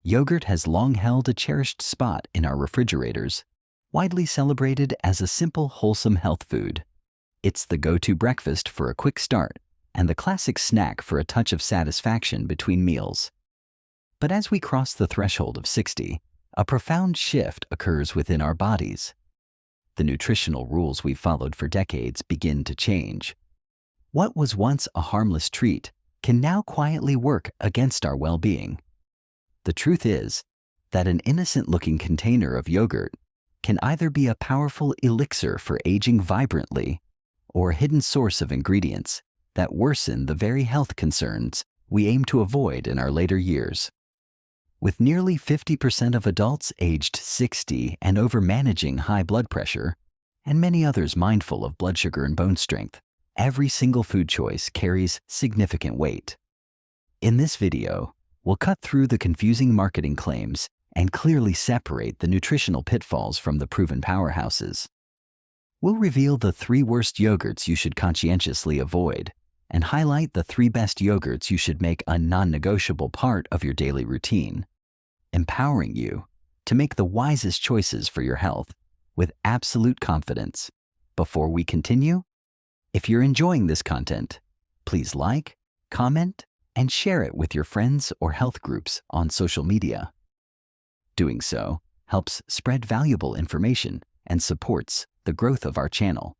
Yogurt has long held a cherished spot in our refrigerators, widely celebrated as a simple, wholesome health food. It's the go-to breakfast for a quick start and the classic snack for a touch of satisfaction between meals. But as we cross the threshold of 60, a profound shift occurs within our bodies. The nutritional rules we've followed for decades begin to change. What was once a harmless treat can now quietly work against our well-being. The truth is that an innocent-looking container of yogurt can either be a powerful elixir for aging vibrantly or a hidden source of ingredients that worsen the very health concerns we aim to avoid in our later years. With nearly 50% of adults aged 60 and over managing high blood pressure, and many others mindful of blood sugar and bone strength, every single food choice carries significant weight. In this video, we'll cut through the confusing marketing claims and clearly separate the nutritional pitfalls from the proven powerhouses. We'll reveal the 3 worst yogurts you should conscientiously avoid and highlight the 3 best yogurts you should make a non-negotiable part of your daily routine, empowering you to make the wisest choices for your health with absolute confidence. Before we continue, if you're enjoying this content, please like, comment, and share it with your friends or health groups on social media. Doing so helps spread valuable information and supports the growth of our channel.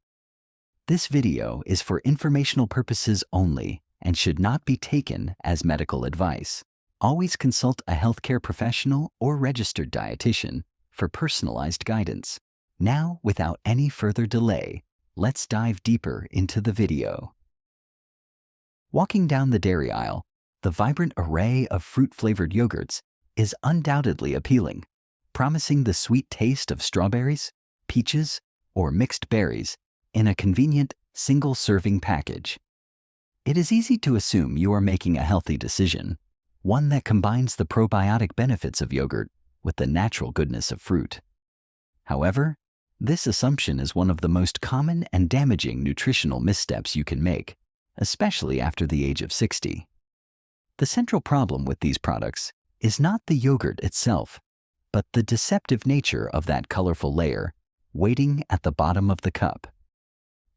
This video is for informational purposes only and should not be taken as medical advice. Always consult a healthcare professional or registered dietitian for personalized guidance. Now, without any further delay, let's dive deeper into the video. Walking down the dairy aisle, the vibrant array of fruit-flavored yogurts is undoubtedly appealing, promising the sweet taste of strawberries, peaches, or mixed berries in a convenient single-serving package. It is easy to assume you are making a healthy decision, one that combines the probiotic benefits of yogurt with the natural goodness of fruit. However, this assumption is one of the most common and damaging nutritional missteps you can make, especially after the age of 60. The central problem with these products is not the yogurt itself, but the deceptive nature of that colorful layer waiting at the bottom of the cup.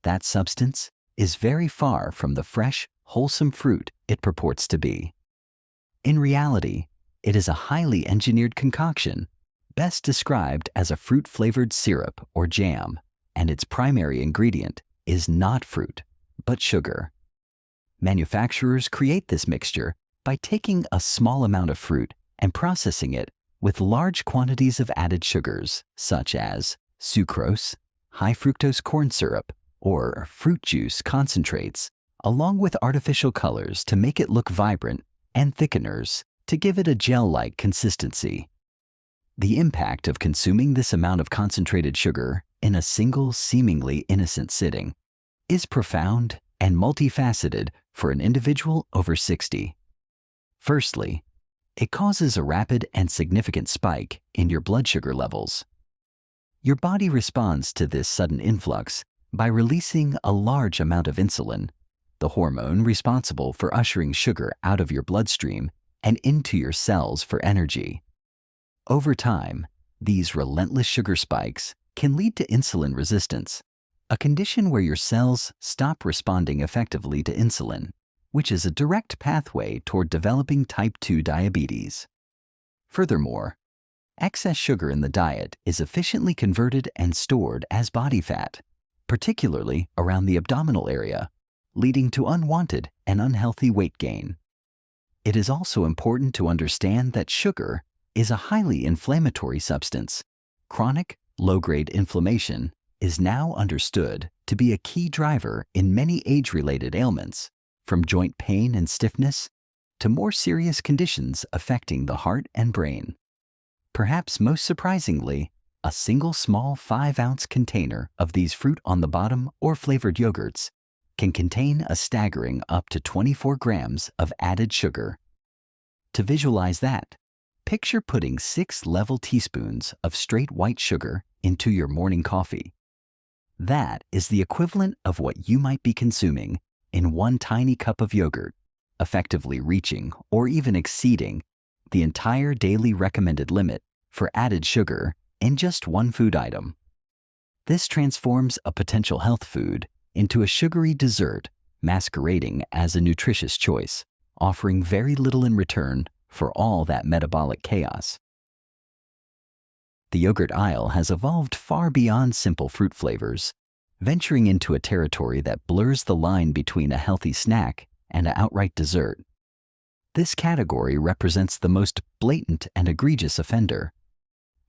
That substance is very far from the fresh, wholesome fruit it purports to be. In reality, it is a highly engineered concoction, best described as a fruit-flavored syrup or jam, and its primary ingredient is not fruit, but sugar. Manufacturers create this mixture by taking a small amount of fruit and processing it with large quantities of added sugars, such as sucrose, high fructose corn syrup, or fruit juice concentrates, along with artificial colors to make it look vibrant and thickeners to give it a gel-like consistency. The impact of consuming this amount of concentrated sugar in a single seemingly innocent sitting is profound and multifaceted for an individual over 60. Firstly, it causes a rapid and significant spike in your blood sugar levels. Your body responds to this sudden influx by releasing a large amount of insulin, the hormone responsible for ushering sugar out of your bloodstream and into your cells for energy. Over time, these relentless sugar spikes can lead to insulin resistance, a condition where your cells stop responding effectively to insulin, which is a direct pathway toward developing type 2 diabetes. Furthermore, excess sugar in the diet is efficiently converted and stored as body fat, particularly around the abdominal area, leading to unwanted and unhealthy weight gain. It is also important to understand that sugar is a highly inflammatory substance. Chronic, low-grade inflammation is now understood to be a key driver in many age-related ailments, from joint pain and stiffness to more serious conditions affecting the heart and brain. Perhaps most surprisingly, a single small 5-ounce container of these fruit on the bottom or flavored yogurts can contain a staggering up to 24 grams of added sugar. To visualize that, picture putting 6 level teaspoons of straight white sugar into your morning coffee. That is the equivalent of what you might be consuming in one tiny cup of yogurt, effectively reaching or even exceeding the entire daily recommended limit for added sugar in just one food item. This transforms a potential health food into a sugary dessert masquerading as a nutritious choice, offering very little in return for all that metabolic chaos. The yogurt aisle has evolved far beyond simple fruit flavors, venturing into a territory that blurs the line between a healthy snack and an outright dessert. This category represents the most blatant and egregious offender.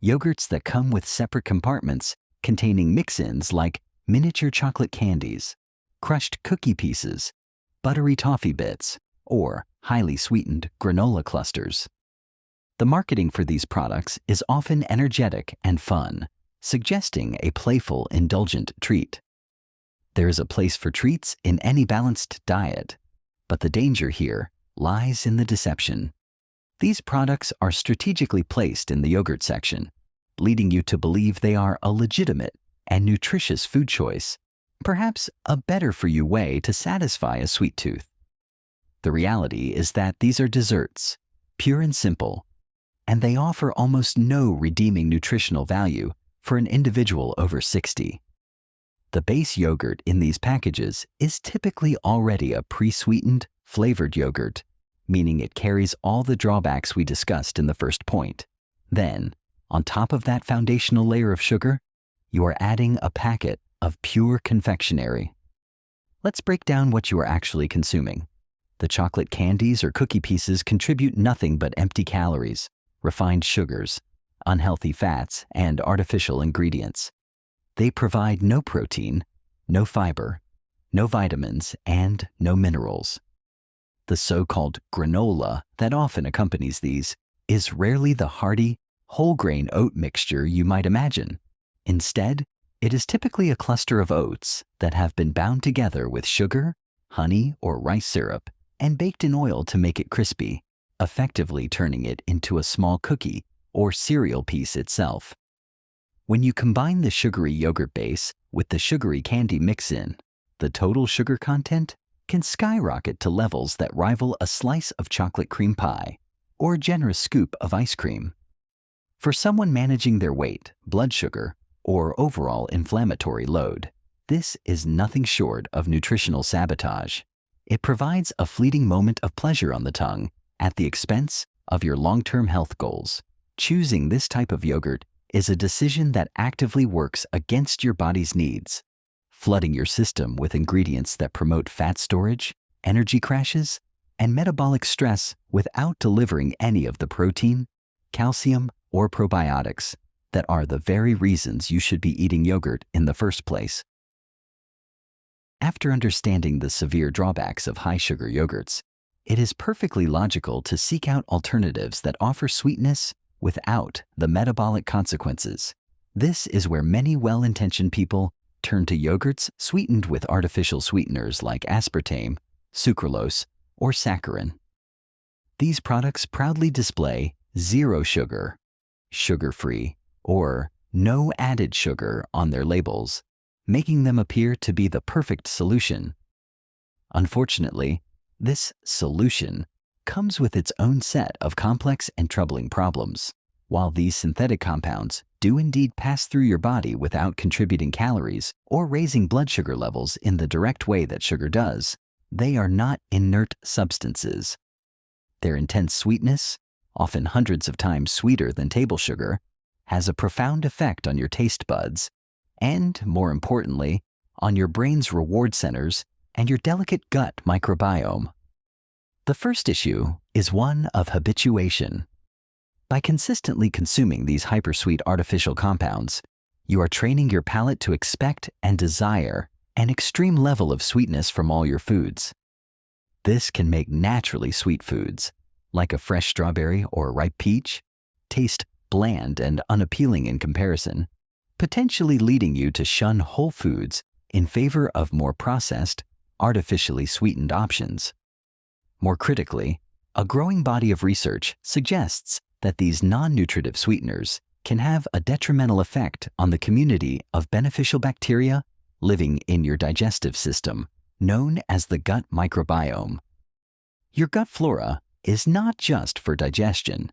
Yogurts that come with separate compartments containing mix-ins like miniature chocolate candies, crushed cookie pieces, buttery toffee bits, or highly sweetened granola clusters. The marketing for these products is often energetic and fun, suggesting a playful, indulgent treat. There is a place for treats in any balanced diet, but the danger here lies in the deception. These products are strategically placed in the yogurt section, leading you to believe they are a legitimate and nutritious food choice, perhaps a better-for-you way to satisfy a sweet tooth. The reality is that these are desserts, pure and simple, and they offer almost no redeeming nutritional value for an individual over 60. The base yogurt in these packages is typically already a pre-sweetened, flavored yogurt, meaning it carries all the drawbacks we discussed in the first point. Then, on top of that foundational layer of sugar, you are adding a packet of pure confectionery. Let's break down what you are actually consuming. The chocolate candies or cookie pieces contribute nothing but empty calories, refined sugars, unhealthy fats, and artificial ingredients. They provide no protein, no fiber, no vitamins, and no minerals. The so-called granola that often accompanies these is rarely the hearty, whole-grain oat mixture you might imagine. Instead, it is typically a cluster of oats that have been bound together with sugar, honey, or rice syrup and baked in oil to make it crispy, effectively turning it into a small cookie or cereal piece itself. When you combine the sugary yogurt base with the sugary candy mix-in, the total sugar content can skyrocket to levels that rival a slice of chocolate cream pie or a generous scoop of ice cream. For someone managing their weight, blood sugar, or overall inflammatory load, this is nothing short of nutritional sabotage. It provides a fleeting moment of pleasure on the tongue at the expense of your long-term health goals. Choosing this type of yogurt is a decision that actively works against your body's needs, flooding your system with ingredients that promote fat storage, energy crashes, and metabolic stress without delivering any of the protein, calcium, or probiotics that are the very reasons you should be eating yogurt in the first place. After understanding the severe drawbacks of high-sugar yogurts, it is perfectly logical to seek out alternatives that offer sweetness without the metabolic consequences. This is where many well-intentioned people turn to yogurts sweetened with artificial sweeteners like aspartame, sucralose, or saccharin. These products proudly display zero sugar, sugar-free, or no added sugar on their labels, making them appear to be the perfect solution. Unfortunately, this solution comes with its own set of complex and troubling problems. While these synthetic compounds do indeed pass through your body without contributing calories or raising blood sugar levels in the direct way that sugar does, they are not inert substances. Their intense sweetness, often hundreds of times sweeter than table sugar, has a profound effect on your taste buds and, more importantly, on your brain's reward centers and your delicate gut microbiome. The first issue is one of habituation. By consistently consuming these hypersweet artificial compounds, you are training your palate to expect and desire an extreme level of sweetness from all your foods. This can make naturally sweet foods, like a fresh strawberry or ripe peach, taste bland and unappealing in comparison, potentially leading you to shun whole foods in favor of more processed, artificially sweetened options. More critically, a growing body of research suggests that these non-nutritive sweeteners can have a detrimental effect on the community of beneficial bacteria living in your digestive system, known as the gut microbiome. Your gut flora is not just for digestion.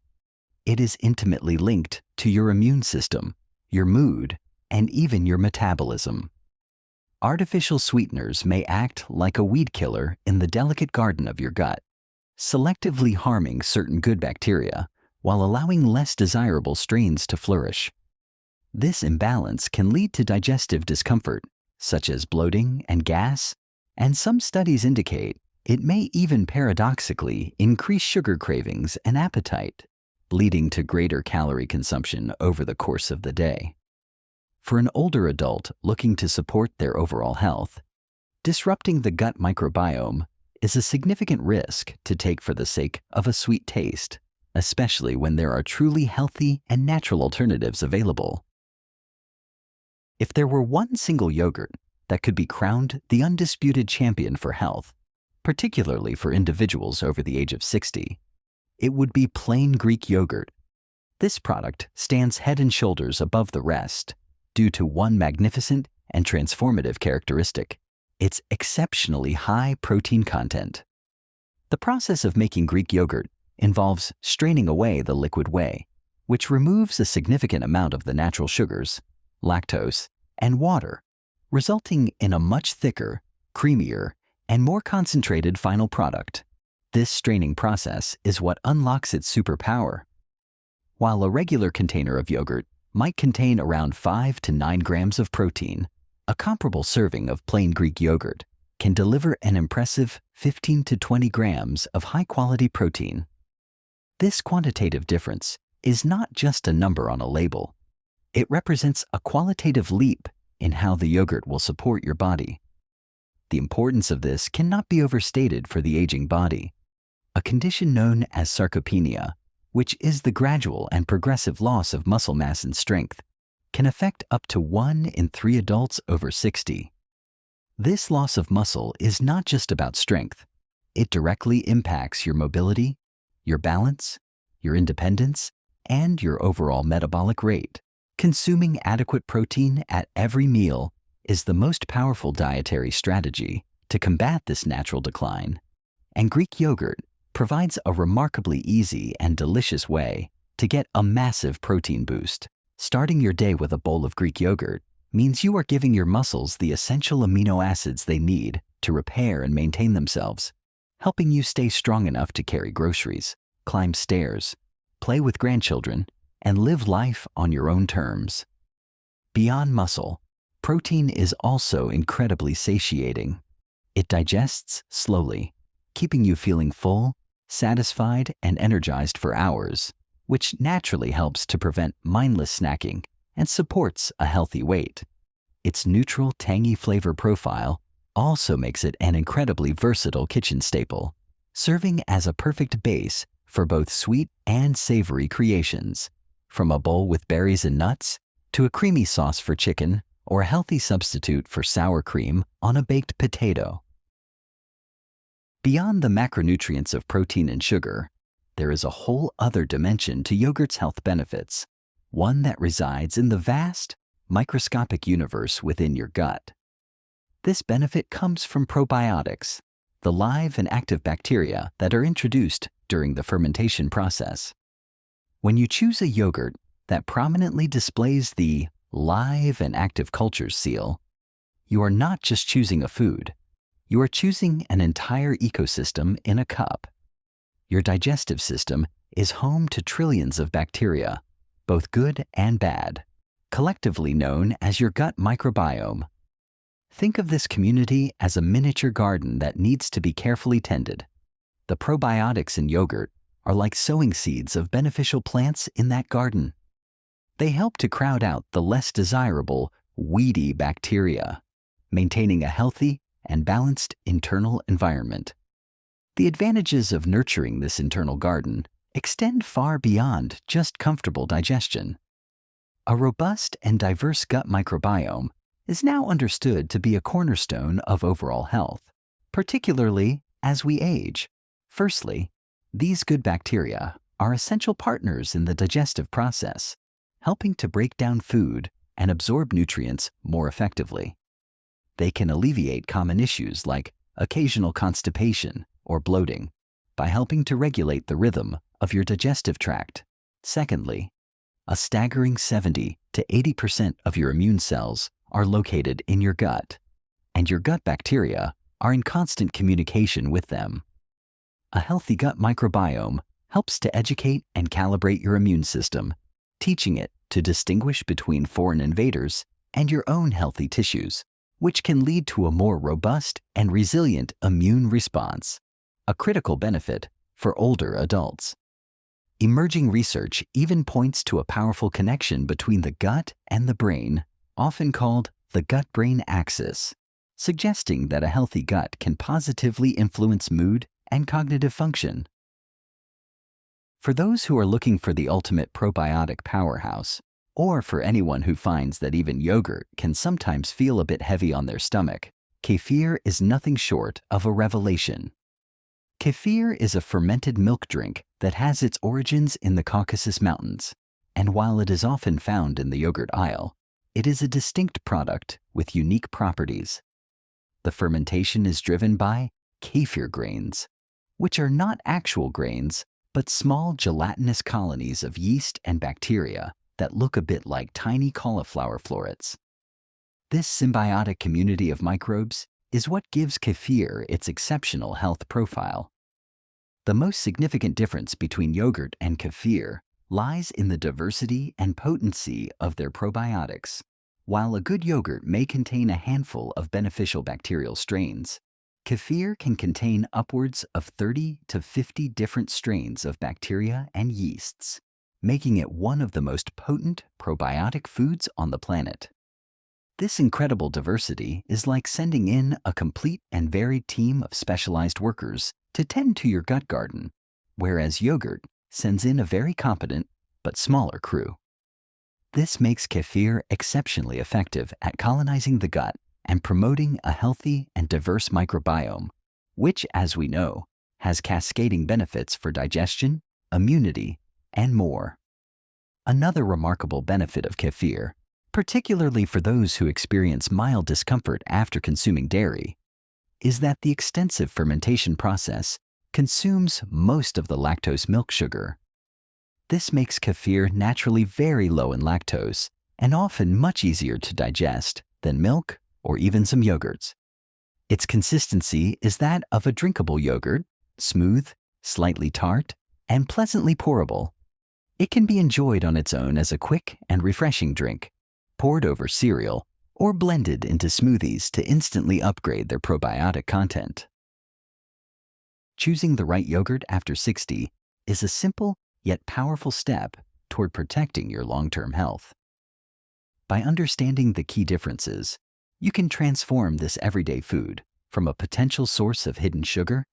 It is intimately linked to your immune system, your mood, and even your metabolism. Artificial sweeteners may act like a weed killer in the delicate garden of your gut, selectively harming certain good bacteria while allowing less desirable strains to flourish. This imbalance can lead to digestive discomfort, such as bloating and gas, and some studies indicate it may even paradoxically increase sugar cravings and appetite, leading to greater calorie consumption over the course of the day. For an older adult looking to support their overall health, disrupting the gut microbiome is a significant risk to take for the sake of a sweet taste, especially when there are truly healthy and natural alternatives available. If there were one single yogurt that could be crowned the undisputed champion for health, particularly for individuals over the age of 60, it would be plain Greek yogurt. This product stands head and shoulders above the rest due to one magnificent and transformative characteristic: its exceptionally high protein content. The process of making Greek yogurt involves straining away the liquid whey, which removes a significant amount of the natural sugars, lactose, and water, resulting in a much thicker, creamier, and more concentrated final product. This straining process is what unlocks its superpower. While a regular container of yogurt might contain around 5 to 9 grams of protein, a comparable serving of plain Greek yogurt can deliver an impressive 15 to 20 grams of high-quality protein. This quantitative difference is not just a number on a label. It represents a qualitative leap in how the yogurt will support your body. The importance of this cannot be overstated for the aging body. A condition known as sarcopenia, which is the gradual and progressive loss of muscle mass and strength, can affect up to 1 in 3 adults over 60. This loss of muscle is not just about strength. It directly impacts your mobility, your balance, your independence, and your overall metabolic rate. Consuming adequate protein at every meal is the most powerful dietary strategy to combat this natural decline, and Greek yogurt provides a remarkably easy and delicious way to get a massive protein boost. Starting your day with a bowl of Greek yogurt means you are giving your muscles the essential amino acids they need to repair and maintain themselves, helping you stay strong enough to carry groceries, climb stairs, play with grandchildren, and live life on your own terms. Beyond muscle, protein is also incredibly satiating. It digests slowly, keeping you feeling full, satisfied, and energized for hours, which naturally helps to prevent mindless snacking and supports a healthy weight. Its neutral, tangy flavor profile also makes it an incredibly versatile kitchen staple, serving as a perfect base for both sweet and savory creations, from a bowl with berries and nuts to a creamy sauce for chicken or a healthy substitute for sour cream on a baked potato. Beyond the macronutrients of protein and sugar, there is a whole other dimension to yogurt's health benefits, one that resides in the vast, microscopic universe within your gut. This benefit comes from probiotics, the live and active bacteria that are introduced during the fermentation process. When you choose a yogurt that prominently displays the live and active cultures seal, you are not just choosing a food. You are choosing an entire ecosystem in a cup. Your digestive system is home to trillions of bacteria, both good and bad, collectively known as your gut microbiome. Think of this community as a miniature garden that needs to be carefully tended. The probiotics in yogurt are like sowing seeds of beneficial plants in that garden. They help to crowd out the less desirable, weedy bacteria, maintaining a healthy and balanced internal environment. The advantages of nurturing this internal garden extend far beyond just comfortable digestion. A robust and diverse gut microbiome is now understood to be a cornerstone of overall health, particularly as we age. Firstly, these good bacteria are essential partners in the digestive process, helping to break down food and absorb nutrients more effectively. They can alleviate common issues like occasional constipation or bloating, by helping to regulate the rhythm of your digestive tract. Secondly, a staggering 70 to 80% of your immune cells are located in your gut, and your gut bacteria are in constant communication with them. A healthy gut microbiome helps to educate and calibrate your immune system, teaching it to distinguish between foreign invaders and your own healthy tissues, which can lead to a more robust and resilient immune response, a critical benefit for older adults. Emerging research even points to a powerful connection between the gut and the brain, often called the gut-brain axis, suggesting that a healthy gut can positively influence mood and cognitive function. For those who are looking for the ultimate probiotic powerhouse, or for anyone who finds that even yogurt can sometimes feel a bit heavy on their stomach, kefir is nothing short of a revelation. Kefir is a fermented milk drink that has its origins in the Caucasus Mountains, and while it is often found in the yogurt aisle, it is a distinct product with unique properties. The fermentation is driven by kefir grains, which are not actual grains, but small gelatinous colonies of yeast and bacteria that look a bit like tiny cauliflower florets. This symbiotic community of microbes is what gives kefir its exceptional health profile. The most significant difference between yogurt and kefir lies in the diversity and potency of their probiotics. While a good yogurt may contain a handful of beneficial bacterial strains, kefir can contain upwards of 30 to 50 different strains of bacteria and yeasts, making it one of the most potent probiotic foods on the planet. This incredible diversity is like sending in a complete and varied team of specialized workers to tend to your gut garden, whereas yogurt sends in a very competent but smaller crew. This makes kefir exceptionally effective at colonizing the gut and promoting a healthy and diverse microbiome, which, as we know, has cascading benefits for digestion, immunity, and more. Another remarkable benefit of kefir, particularly for those who experience mild discomfort after consuming dairy, is that the extensive fermentation process consumes most of the lactose milk sugar. This makes kefir naturally very low in lactose and often much easier to digest than milk or even some yogurts. Its consistency is that of a drinkable yogurt, smooth, slightly tart, and pleasantly pourable. It can be enjoyed on its own as a quick and refreshing drink, poured over cereal, or blended into smoothies to instantly upgrade their probiotic content. Choosing the right yogurt after 60 is a simple yet powerful step toward protecting your long-term health. By understanding the key differences, you can transform this everyday food from a potential source of hidden sugar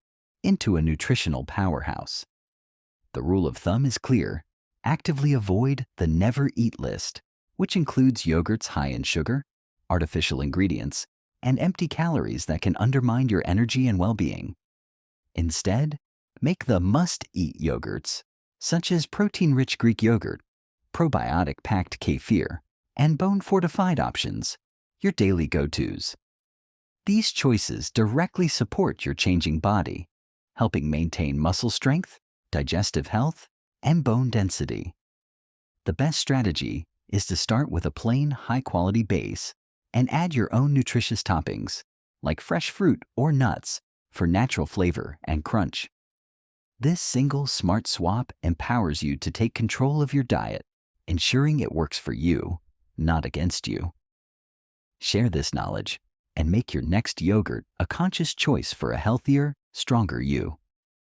into a nutritional powerhouse. The rule of thumb is clear: actively avoid the never eat list, which includes yogurts high in sugar, artificial ingredients, and empty calories that can undermine your energy and well-being. Instead, make the must-eat yogurts, such as protein-rich Greek yogurt, probiotic-packed kefir, and bone-fortified options, your daily go-tos. These choices directly support your changing body, helping maintain muscle strength, digestive health, and bone density. The best strategy is to start with a plain, high-quality base and add your own nutritious toppings, like fresh fruit or nuts, for natural flavor and crunch. This single smart swap empowers you to take control of your diet, ensuring it works for you, not against you. Share this knowledge and make your next yogurt a conscious choice for a healthier, stronger you.